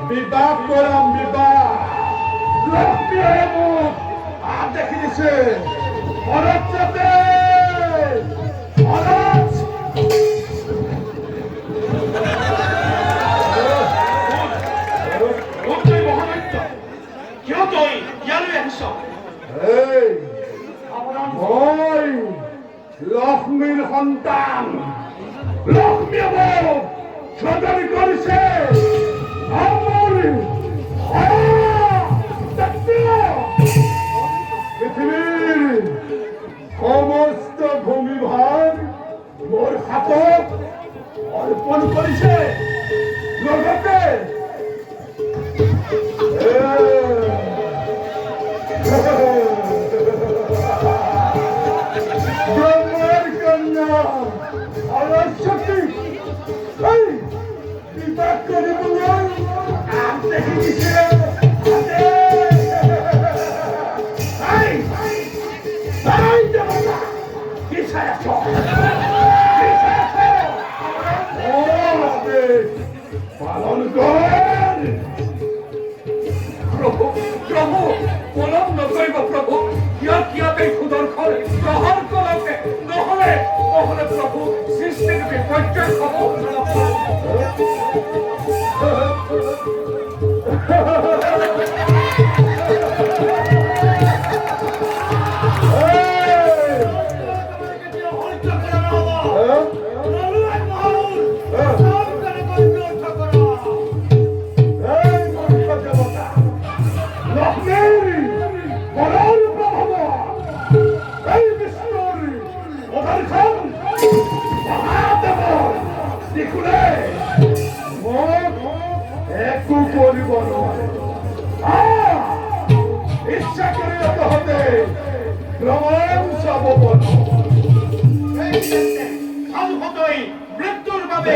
বিবাহ করাম বিবাহ লক্ষ্মী মুখ আর দেখি দিছে অরক্ষতে অরক্ষ কিয় তই ইয়ালৈ আহিছ? এই মই লক্ষ্মীৰ সন্তান লক্ষ্মীয়ে মোক চদৰি কৰিছে পৃথিৱীৰ সমস্ত ভূমিভাগ মোৰ হাতত অৰ্পণ কৰিছে লগতে ব্রহ্মার কন্যা সরস্বতী বিবাহ করে বলুন আম দেখে দিছে পালন কর প্ৰভু প্ৰভু পলম নকৰিব প্ৰভু ইয়াত ইয়াতে সুদৰ্শন গ্ৰহণ কৰকে নহলে নহলে প্ৰভু সৃষ্টিৰ বিপৰ্যয় হ'ব। ইচ্ছা করে হতে প্রমাণ সব মৃত্যুৰ বাবে